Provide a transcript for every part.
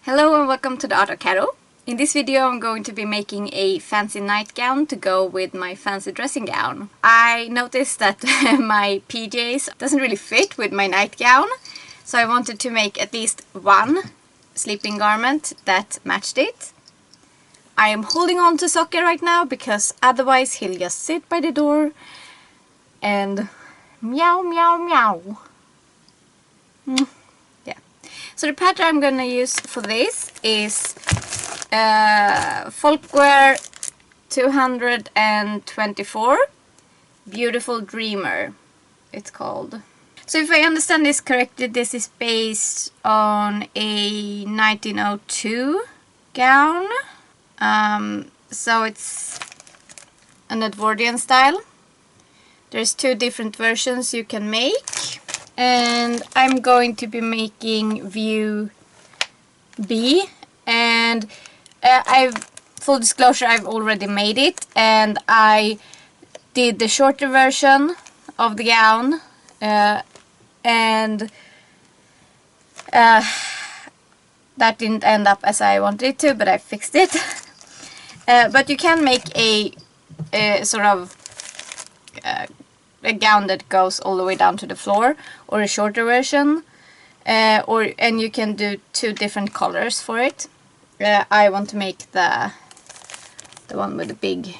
Hello and welcome to the Art of Caro. In this video I'm going to be making a fancy nightgown to go with my fancy dressing gown. I noticed that my PJs doesn't really fit with my nightgown, so I wanted to make at least one sleeping garment that matched it. I am holding on to Soccer right now because otherwise he'll just sit by the door and meow meow meow. Yeah. So the pattern I'm gonna use for this is Folkwear 224 Beautiful Dreamer, it's called. So if I understand this correctly, this is based on a 1902 gown. So it's an Edwardian style. There's two different versions you can make, and I'm going to be making view B, and full disclosure, I've already made it, and I did the shorter version of the gown, and that didn't end up as I wanted it to, but I fixed it. But you can make a sort of a gown that goes all the way down to the floor, or a shorter version, and you can do two different colors for it. I want to make the one with the big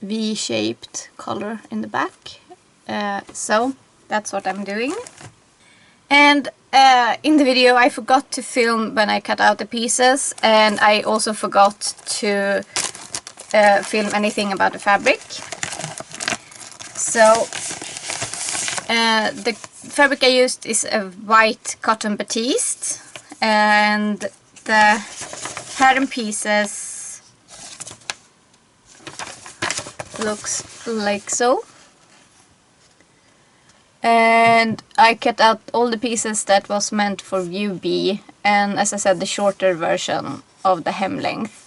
V-shaped color in the back, so that's what I'm doing. And in the video I forgot to film when I cut out the pieces, and I also forgot to film anything about the fabric. So the fabric I used is a white cotton batiste, and the pattern pieces looks like so. And I cut out all the pieces that was meant for view B, and as I said, the shorter version of the hem length.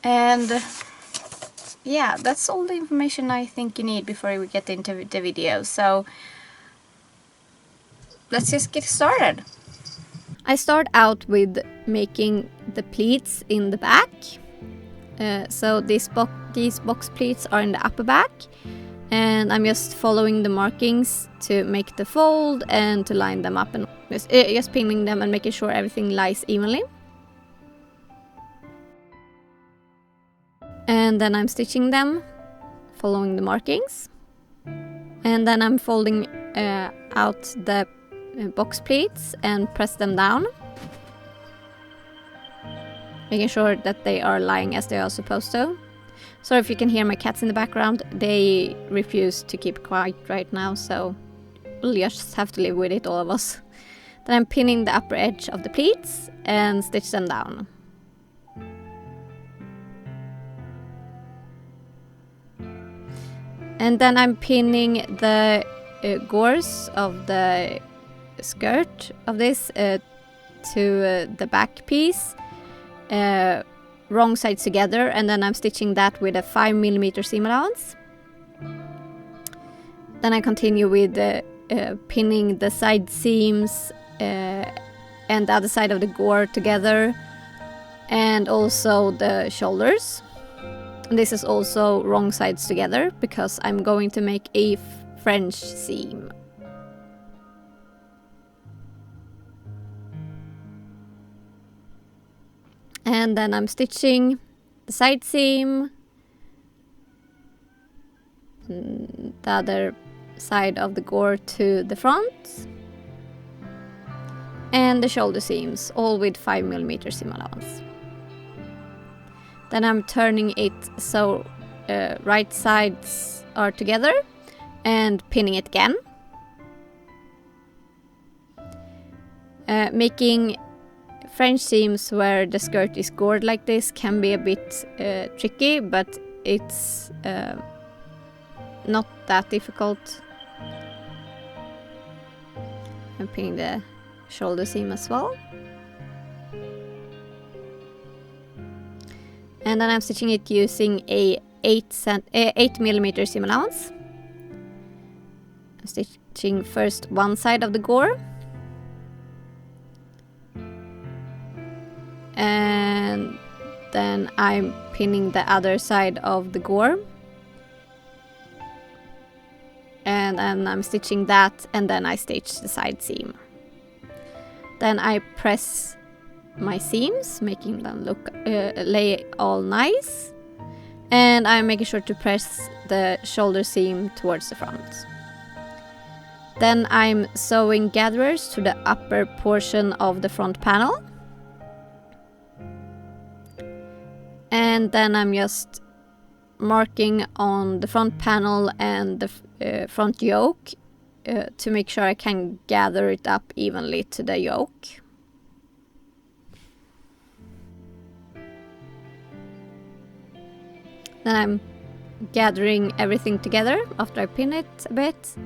And yeah, that's all the information I think you need before we get into the video, so let's just get started. I start out with making the pleats in the back. So these box pleats are in the upper back, and I'm just following the markings to make the fold and to line them up, and just pinning them and making sure everything lies evenly. And then I'm stitching them, following the markings. And then I'm folding out the box pleats and press them down, making sure that they are lying as they are supposed to. So if you can hear my cats in the background, they refuse to keep quiet right now, so we'll just have to live with it, all of us. Then I'm pinning the upper edge of the pleats and stitch them down. And then I'm pinning the gores of the skirt of this to the back piece, wrong sides together, and then I'm stitching that with a 5mm seam allowance. Then I continue with pinning the side seams and the other side of the gore together, and also the shoulders. This is also wrong sides together because I'm going to make a French seam. And then I'm stitching the side seam, the other side of the gore to the front, and the shoulder seams, all with 5mm seam allowance. Then I'm turning it so right sides are together and pinning it again. Making French seams where the skirt is gored like this can be a bit tricky, but it's not that difficult. I'm pinning the shoulder seam as well. And then I'm stitching it using a 8mm seam allowance. I'm stitching first one side of the gore, then I'm pinning the other side of the gore. And then I'm stitching that, and then I stitch the side seam. Then I press my seams, making them look lay all nice. And I'm making sure to press the shoulder seam towards the front. Then I'm sewing gatherers to the upper portion of the front panel. And then I'm just marking on the front panel and the front yoke to make sure I can gather it up evenly to the yoke. Then I'm gathering everything together after I pin it a bit.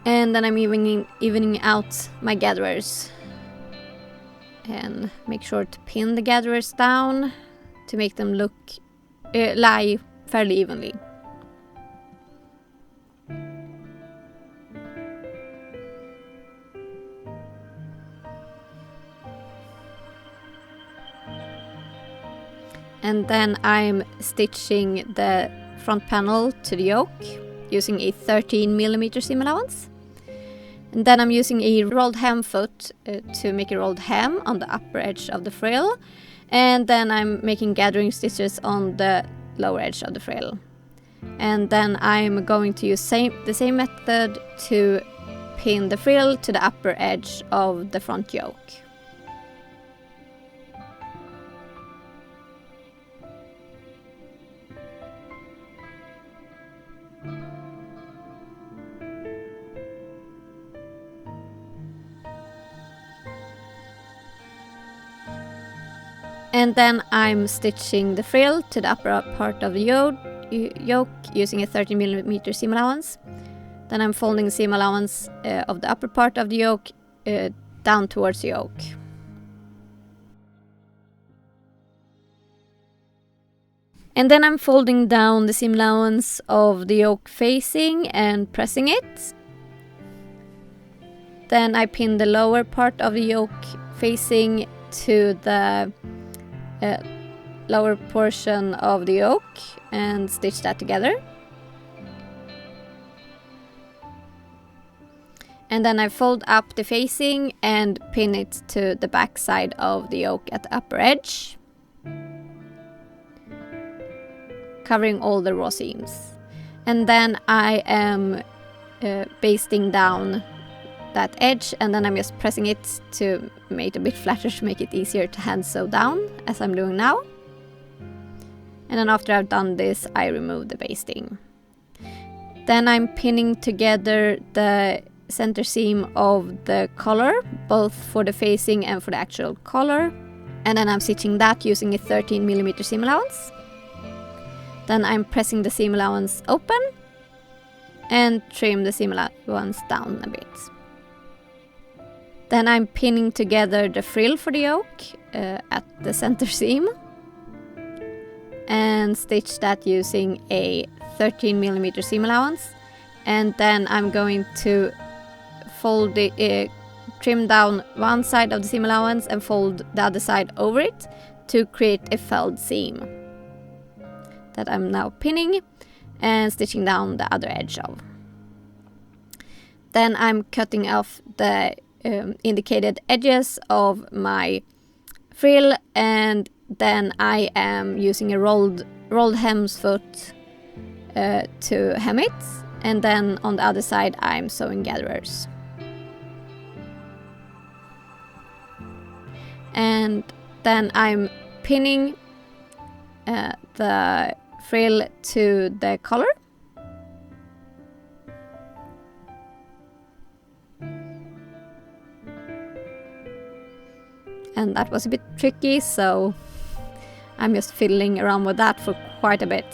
And then I'm evening out my gatherers. And make sure to pin the gatherers down to make them lie fairly evenly. And then I'm stitching the front panel to the yoke using a 13mm seam allowance. And then I'm using a rolled hem foot to make a rolled hem on the upper edge of the frill. And then I'm making gathering stitches on the lower edge of the frill. And then I'm going to use the same method to pin the frill to the upper edge of the front yoke. And then I'm stitching the frill to the upper part of the yoke using a 13mm seam allowance. Then I'm folding the seam allowance of the upper part of the yoke down towards the yoke. And then I'm folding down the seam allowance of the yoke facing and pressing it. Then I pin the lower part of the yoke facing to the lower portion of the yoke and stitch that together. And then I fold up the facing and pin it to the back side of the yoke at the upper edge, covering all the raw seams. And then I am basting down that edge, and then I'm just pressing it to make it a bit flatter to make it easier to hand sew down, as I'm doing now. And then after I've done this, I remove the basting. Then I'm pinning together the center seam of the collar, both for the facing and for the actual collar. And then I'm stitching that using a 13mm seam allowance. Then I'm pressing the seam allowance open and trim the seam allowance down a bit. Then I'm pinning together the frill for the yoke at the center seam and stitch that using a 13mm seam allowance. And then I'm going to fold trim down one side of the seam allowance and fold the other side over it to create a felled seam that I'm now pinning and stitching down the other edge of. Then I'm cutting off the indicated edges of my frill, and then I am using a rolled hem's foot to hem it, and then on the other side I'm sewing gatherers. And then I'm pinning the frill to the collar. And that was a bit tricky, so I'm just fiddling around with that for quite a bit.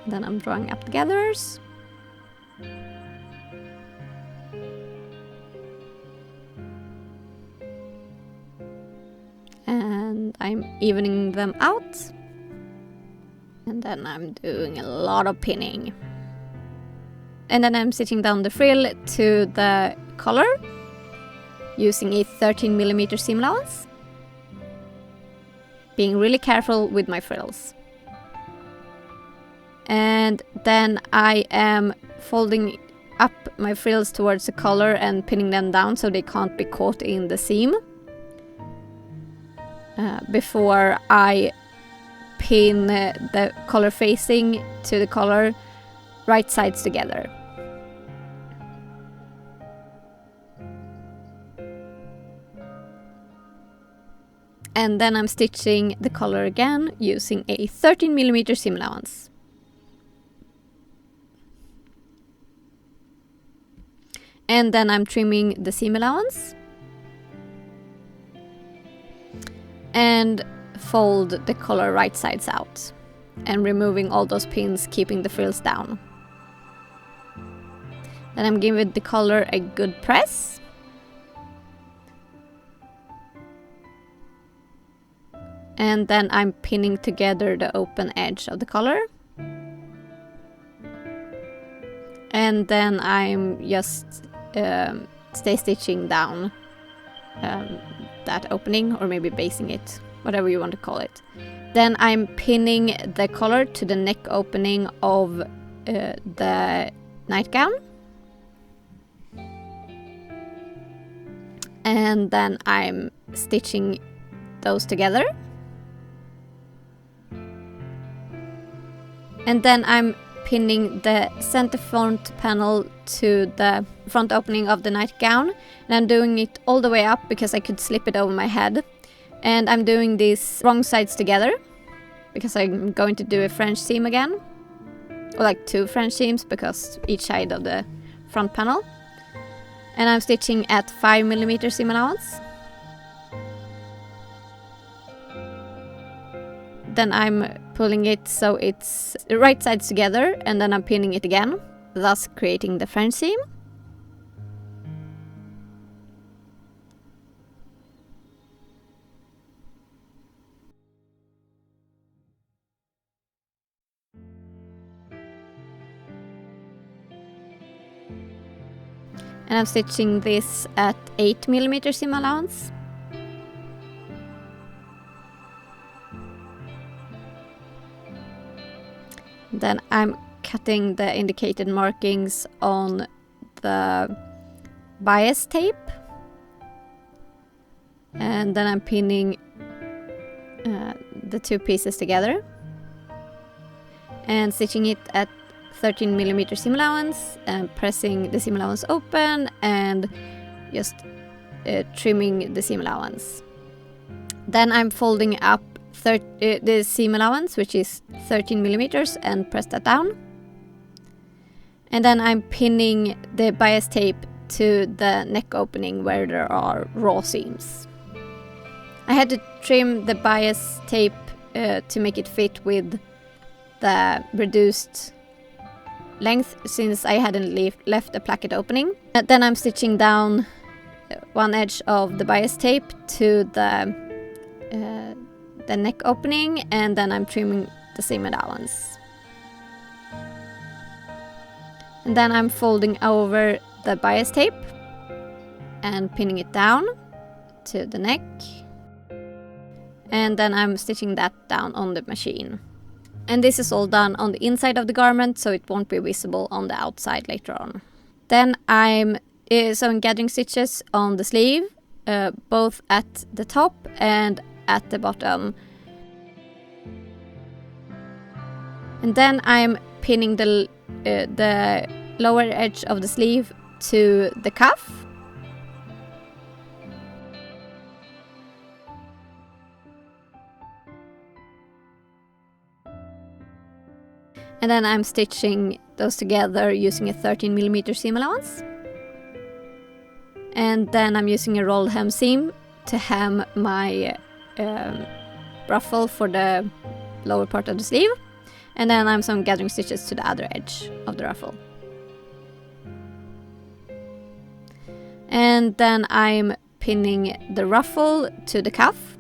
Then I'm drawing up the gatherers. And I'm evening them out. And then I'm doing a lot of pinning. And then I'm stitching down the frill to the collar using a 13mm seam allowance. being really careful with my frills. And then I am folding up my frills towards the collar and pinning them down so they can't be caught in the seam. Before I pin the collar facing to the collar, right sides together. And then I'm stitching the collar again using a 13mm seam allowance. And then I'm trimming the seam allowance. And fold the collar right sides out. And removing all those pins, keeping the frills down. Then I'm giving the collar a good press. And then I'm pinning together the open edge of the collar. And then I'm just stay stitching down that opening, or maybe basing it, whatever you want to call it. Then I'm pinning the collar to the neck opening of the nightgown. And then I'm stitching those together. And then I'm pinning the center front panel to the front opening of the nightgown. And I'm doing it all the way up because I could slip it over my head. And I'm doing these wrong sides together because I'm going to do a French seam again. Or like 2 French seams because each side of the front panel. And I'm stitching at 5mm seam allowance. Then I'm pulling it so it's the right sides together, and then I'm pinning it again, thus creating the French seam. And I'm stitching this at 8mm seam allowance. Then I'm cutting the indicated markings on the bias tape. And then I'm pinning the 2 pieces together. And stitching it at 13mm seam allowance and pressing the seam allowance open and just trimming the seam allowance. Then I'm folding up the seam allowance, which is 13mm, and press that down. And then I'm pinning the bias tape to the neck opening where there are raw seams. I had to trim the bias tape to make it fit with the reduced length since I hadn't left a placket opening. And then I'm stitching down one edge of the bias tape to the neck opening, and then I'm trimming the seam allowance. And then I'm folding over the bias tape and pinning it down to the neck. And then I'm stitching that down on the machine. And this is all done on the inside of the garment, so it won't be visible on the outside later on. Then I'm sewing gathering stitches on the sleeve, both at the top and at the bottom. And then I'm pinning the lower edge of the sleeve to the cuff. And then I'm stitching those together using a 13mm seam allowance. And then I'm using a rolled hem seam to hem my ruffle for the lower part of the sleeve. And then I'm sewing gathering stitches to the other edge of the ruffle. And then I'm pinning the ruffle to the cuff.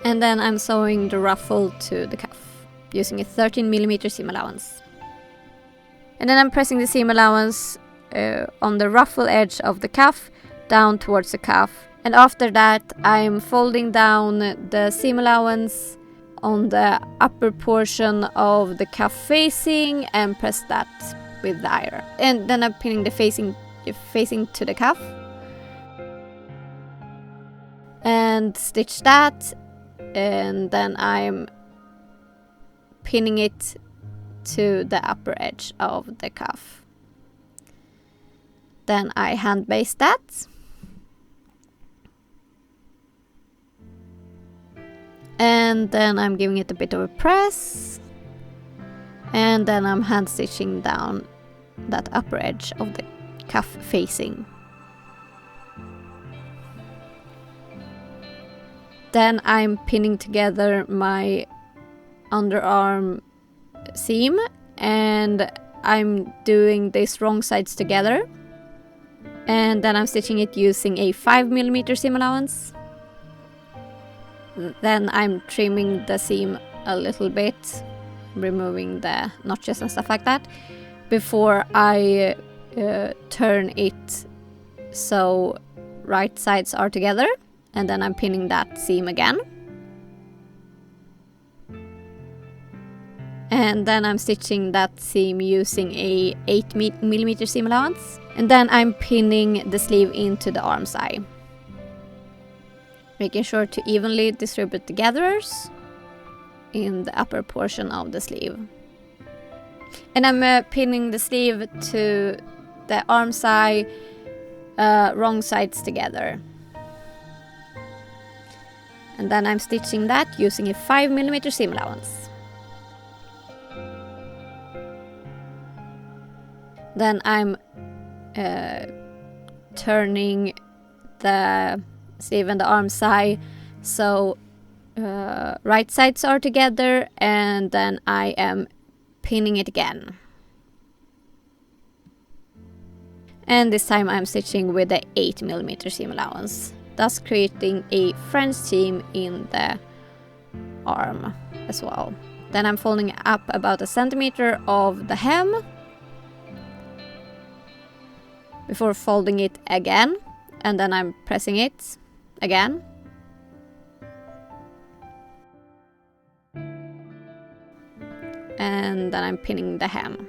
And then I'm sewing the ruffle to the cuff using a 13mm seam allowance. And then I'm pressing the seam allowance on the ruffle edge of the cuff down towards the cuff. And after that I'm folding down the seam allowance on the upper portion of the cuff facing and press that with the iron. And then I'm pinning the facing to the cuff and stitch that, and then I'm pinning it to the upper edge of the cuff. Then I hand baste that. And then I'm giving it a bit of a press. And then I'm hand stitching down that upper edge of the cuff facing. Then I'm pinning together my underarm seam, and I'm doing these wrong sides together. And then I'm stitching it using a 5mm seam allowance. Then I'm trimming the seam a little bit, removing the notches and stuff like that, before I turn it so right sides are together, and then I'm pinning that seam again. And then I'm stitching that seam using a 8mm seam allowance. And then I'm pinning the sleeve into the arm side, making sure to evenly distribute the gatherers in the upper portion of the sleeve. And I'm pinning the sleeve to the arm side, wrong sides together. And then I'm stitching that using a 5mm seam allowance. Then I'm turning the sleeve and the arm side so right sides are together, and then I am pinning it again. And this time I'm stitching with the 8mm seam allowance, thus creating a French seam in the arm as well. Then I'm folding up about 1 centimeter of the hem before folding it again, and then I'm pressing it again. And then I'm pinning the hem.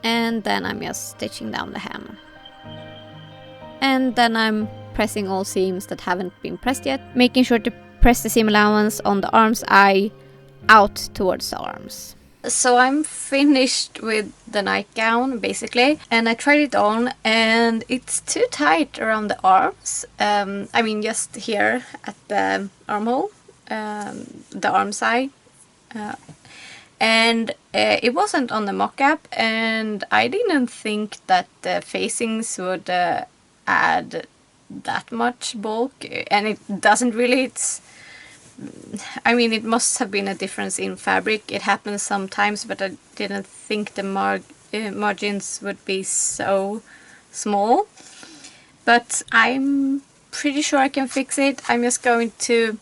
And then I'm just stitching down the hem. And then I'm pressing all seams that haven't been pressed yet, making sure to press the seam allowance on the arm's eye out towards the arms. So I'm finished with the nightgown basically, and I tried it on and it's too tight around the arms. I mean just here at the armhole, the arm side. And it wasn't on the mock-up, and I didn't think that the facings would add that much bulk, and it doesn't really. I mean, it must have been a difference in fabric. It happens sometimes, but I didn't think the margins would be so small. But I'm pretty sure I can fix it. I'm just going to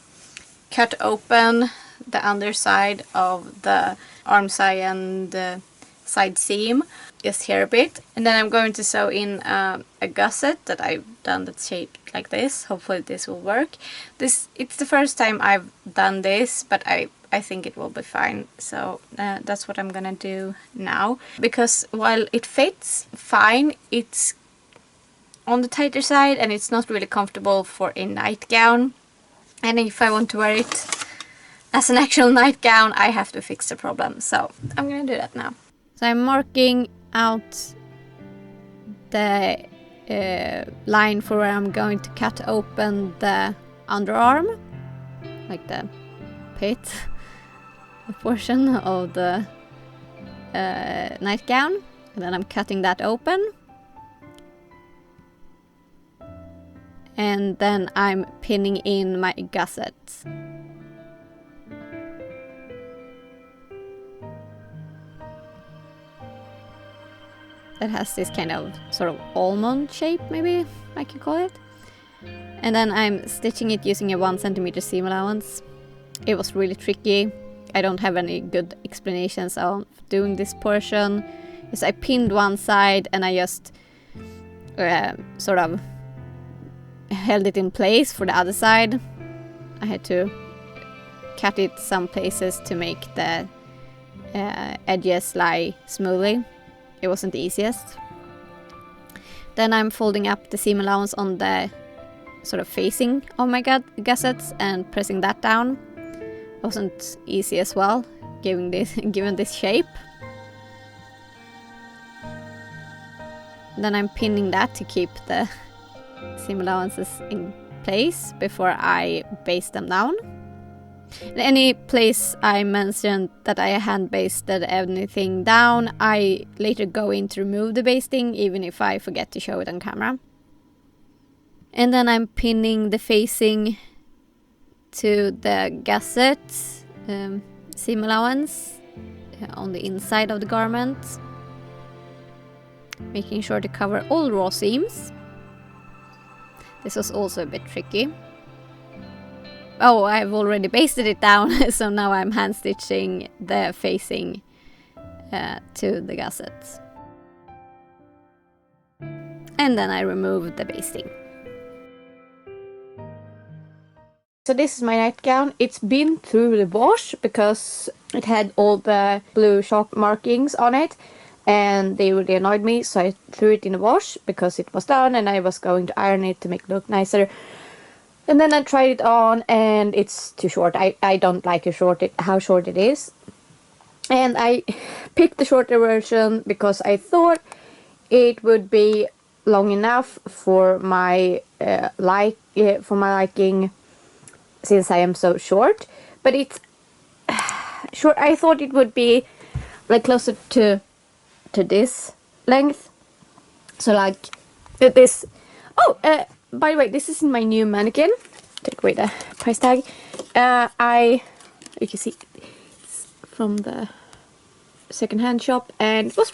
cut open the underside of the arm side and the side seam, just here a bit, and then I'm going to sew in a gusset that I've done that's shaped like this. Hopefully this will work. It's the first time I've done this, but I think it will be fine. So that's what I'm gonna do now, because while it fits fine, it's on the tighter side and it's not really comfortable for a nightgown, and if I want to wear it as an actual nightgown, I have to fix the problem. So I'm gonna do that now. So I'm marking out the line for where I'm going to cut open the underarm, like the pit portion of the nightgown, and then I'm cutting that open, and then I'm pinning in my gusset. That has this kind of sort of almond shape, maybe I can call it. And then I'm stitching it using a 1 centimeter seam allowance. It was really tricky. I don't have any good explanations of doing this portion. So I pinned one side and I just sort of held it in place for the other side. I had to cut it some places to make the edges lie smoothly. It wasn't the easiest. Then I'm folding up the seam allowance on the sort of facing of my gussets and pressing that down. It wasn't easy as well, given this shape. Then I'm pinning that to keep the seam allowances in place before I baste them down. In any place I mentioned that I hand basted anything down, I later go in to remove the basting, even if I forget to show it on camera. And then I'm pinning the facing to the gusset seam allowance on the inside of the garment, making sure to cover all raw seams. This was also a bit tricky. Oh, I've already basted it down, so now I'm hand stitching the facing to the gusset. And then I remove the basting. So this is my nightgown. It's been through the wash because it had all the blue chalk markings on it and they really annoyed me, so I threw it in the wash because it was done and I was going to iron it to make it look nicer. And then I tried it on and it's too short. I don't like how short it is. And I picked the shorter version because I thought it would be long enough for my liking, since I am so short. But it's short. I thought it would be like closer to this length. So like this. Oh, by the way, this is my new mannequin. Take away the price tag. You can see it's from the secondhand shop, and it was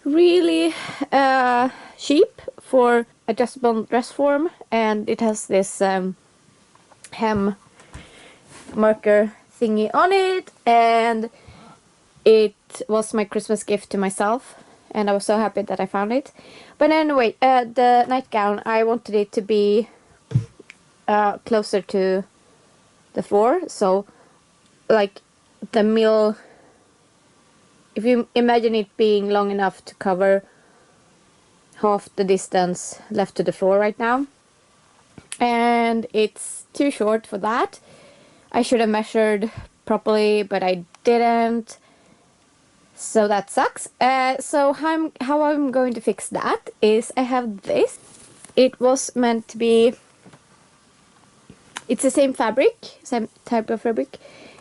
really cheap for adjustable dress form, and it has this hem marker thingy on it, and it was my Christmas gift to myself, and I was so happy that I found it. But anyway, the nightgown, I wanted it to be closer to the floor, so like the middle, if you imagine it being long enough to cover half the distance left to the floor right now, and it's too short for that. I should have measured properly, but I didn't, so that sucks. So how I'm going to fix that is I have this. It was meant to be, it's the same fabric, same type of fabric.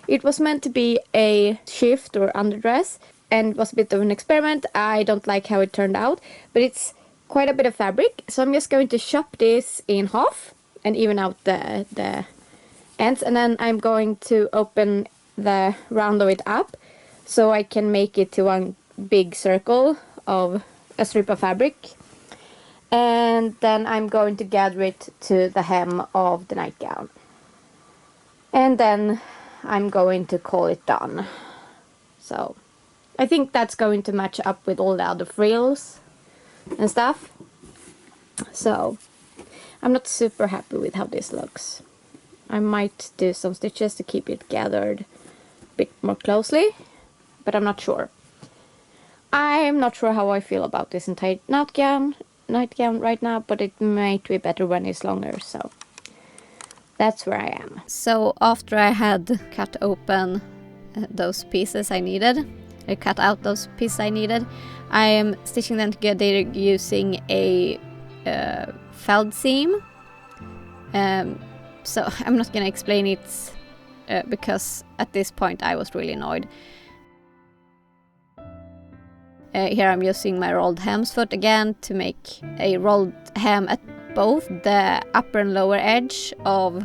It was meant to be a shift or underdress, and it was a bit of an experiment. I don't like how it turned out, but it's quite a bit of fabric, so I'm just going to chop this in half and even out the ends, and then I'm going to open the round of it up so I can make it to one big circle of a strip of fabric, and then I'm going to gather it to the hem of the nightgown, and then I'm going to call it done. So I think that's going to match up with all the other frills and stuff. So I'm not super happy with how this looks. I might do some stitches to keep it gathered a bit more closely, but I'm not sure. I'm not sure how I feel about this entire nightgown right now, but it might be better when it's longer, so that's where I am. So after I had cut open those pieces I needed, I cut out those pieces I needed, I am stitching them together using a felt seam. So I'm not gonna explain it because at this point I was really annoyed. Here I'm using my rolled hem's foot again to make a rolled hem at both the upper and lower edge of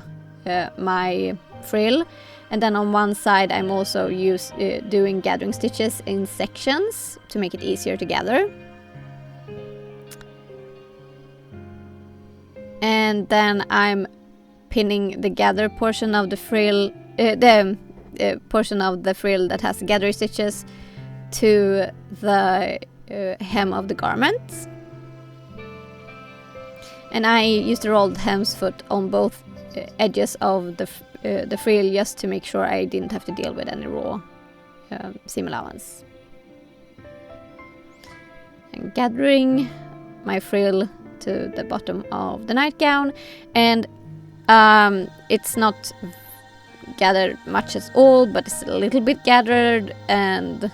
my frill, and then on one side I'm also doing gathering stitches in sections to make it easier to gather. And then I'm pinning the gather portion of the frill, portion of the frill that has gatherer stitches to the hem of the garment. And I used the rolled hem's foot on both edges of the frill just to make sure I didn't have to deal with any raw seam allowance. And gathering my frill to the bottom of the nightgown, and it's not gathered much at all, but it's a little bit gathered, and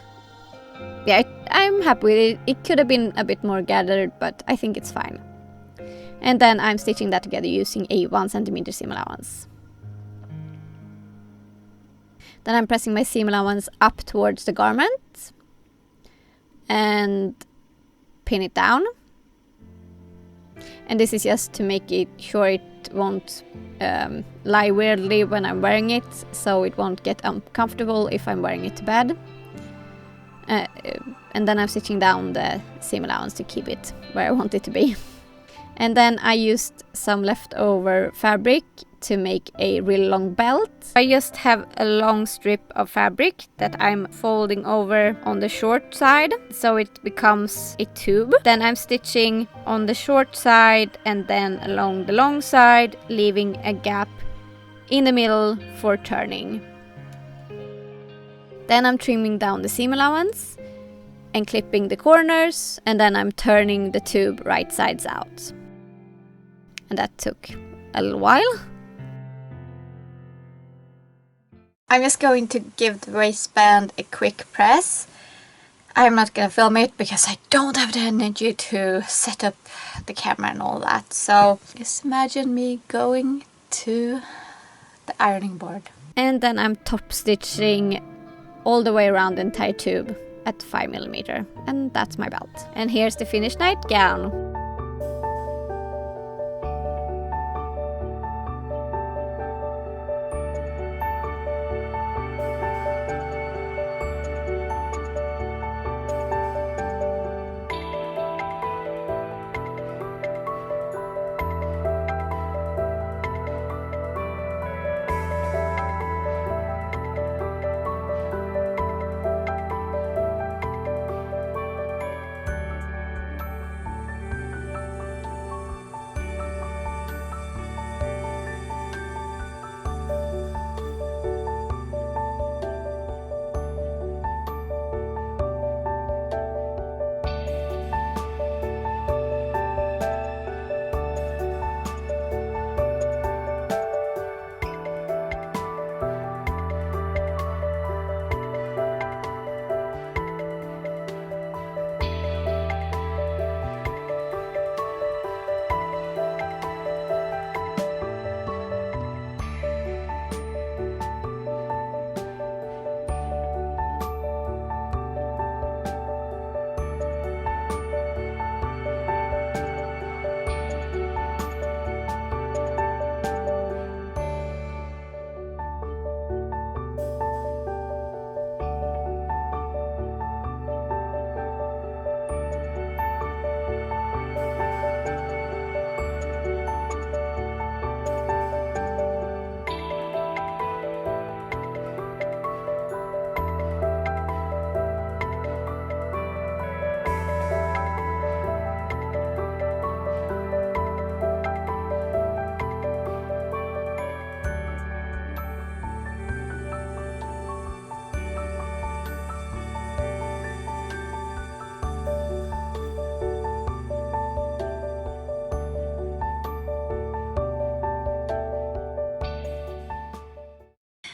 yeah, I'm happy with it. It could have been a bit more gathered, but I think it's fine. And then I'm stitching that together using a 1 centimeter seam allowance. Then I'm pressing my seam allowance up towards the garment and pin it down. And this is just to make it sure it won't lie weirdly when I'm wearing it, so it won't get uncomfortable if I'm wearing it to bed. And then I'm stitching down the seam allowance to keep it where I want it to be. And then I used some leftover fabric to make a really long belt. I just have a long strip of fabric that I'm folding over on the short side so it becomes a tube. Then I'm stitching on the short side and then along the long side, leaving a gap in the middle for turning. Then I'm trimming down the seam allowance and clipping the corners, and then I'm turning the tube right sides out. And that took a little while. I'm just going to give the waistband a quick press. I'm not gonna film it because I don't have the energy to set up the camera and all that. So just imagine me going to the ironing board. And then I'm top stitching all the way around the entire tube at 5mm, and that's my belt. And here's the finished nightgown.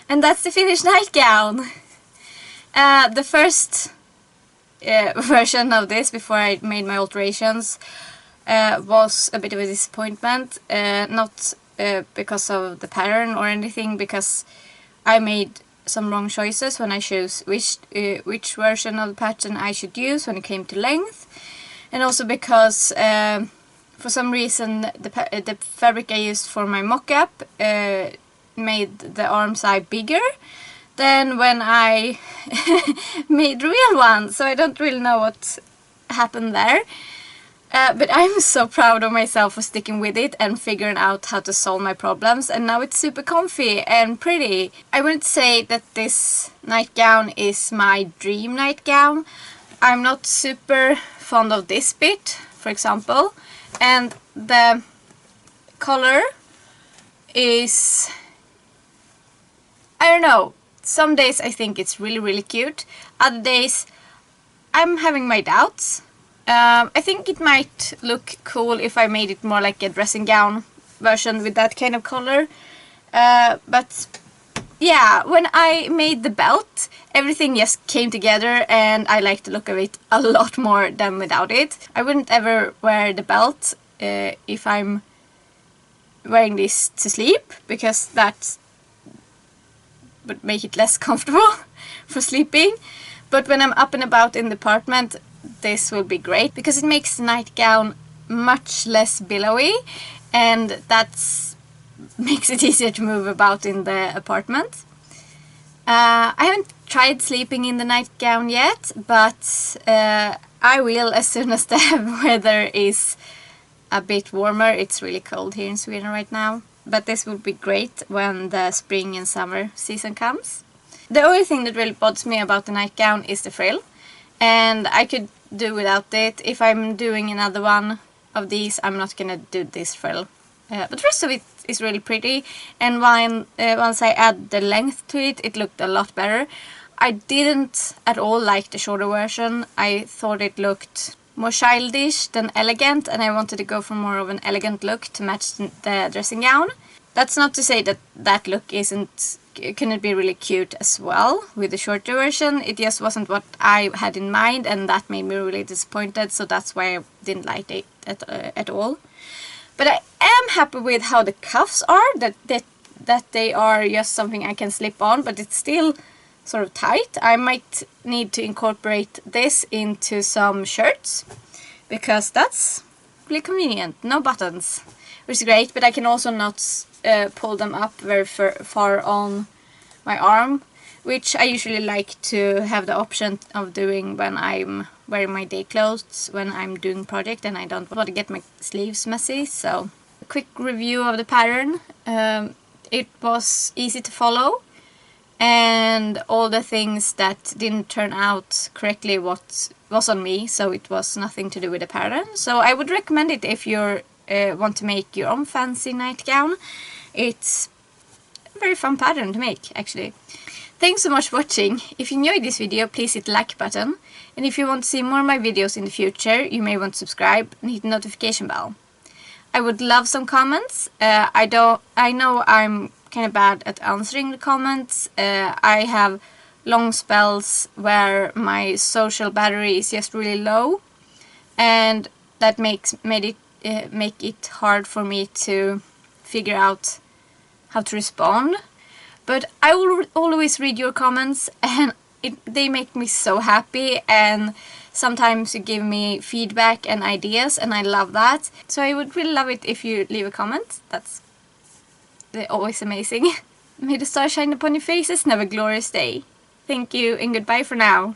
And that's the finished nightgown. The first version of this, before I made my alterations, was a bit of a disappointment. Not because of the pattern or anything, because I made some wrong choices when I chose which version of the pattern I should use when it came to length, and also because for some reason the fabric I used for my mock-up made the arm side bigger than when I made the real one, so I don't really know what happened there. But I'm so proud of myself for sticking with it and figuring out how to solve my problems, and now it's super comfy and pretty. I wouldn't say that this nightgown is my dream nightgown. I'm not super fond of this bit, for example, and the color is, I don't know, some days I think it's really cute, other days I'm having my doubts. I think it might look cool if I made it more like a dressing gown version with that kind of color. But yeah, when I made the belt, everything just came together and I like the look of it a lot more than without it. I wouldn't ever wear the belt if I'm wearing this to sleep, because that would make it less comfortable for sleeping. But when I'm up and about in the apartment, this will be great because it makes the nightgown much less billowy, and that makes it easier to move about in the apartment. I haven't tried sleeping in the nightgown yet, but I will as soon as the weather is a bit warmer. It's really cold here in Sweden right now, but this will be great when the spring and summer season comes. The only thing that really bothers me about the nightgown is the frill, and I could do without it. If I'm doing another one of these, I'm not gonna do this frill. But the rest of it is really pretty, and once I add the length to it, it looked a lot better. I didn't at all like the shorter version. I thought it looked more childish than elegant, and I wanted to go for more of an elegant look to match the dressing gown. That's not to say that that look couldn't be really cute as well with the shorter version. It just wasn't what I had in mind, and that made me really disappointed, so that's why I didn't like it at all. But I am happy with how the cuffs are, that they are just something I can slip on, but it's still sort of tight. I might need to incorporate this into some shirts, because that's really convenient. No buttons, which is great, but I can also not pull them up very far on my arm, which I usually like to have the option of doing when I'm wearing my day clothes, when I'm doing project and I don't want to get my sleeves messy. So, a quick review of the pattern. It was easy to follow, and all the things that didn't turn out correctly was on me, so it was nothing to do with the pattern. So I would recommend it if you want to make your own fancy nightgown. It's a very fun pattern to make, actually. Thanks so much for watching. If you enjoyed this video, please hit the like button. And if you want to see more of my videos in the future, you may want to subscribe and hit the notification bell. I would love some comments. I know I'm kind of bad at answering the comments. I have long spells where my social battery is just really low, and that make it hard for me to figure out how to respond. But I will always read your comments, and they make me so happy, and sometimes you give me feedback and ideas, and I love that. So I would really love it if you leave a comment. That's always amazing. May the stars shine upon your faces and have a glorious day. Thank you and goodbye for now.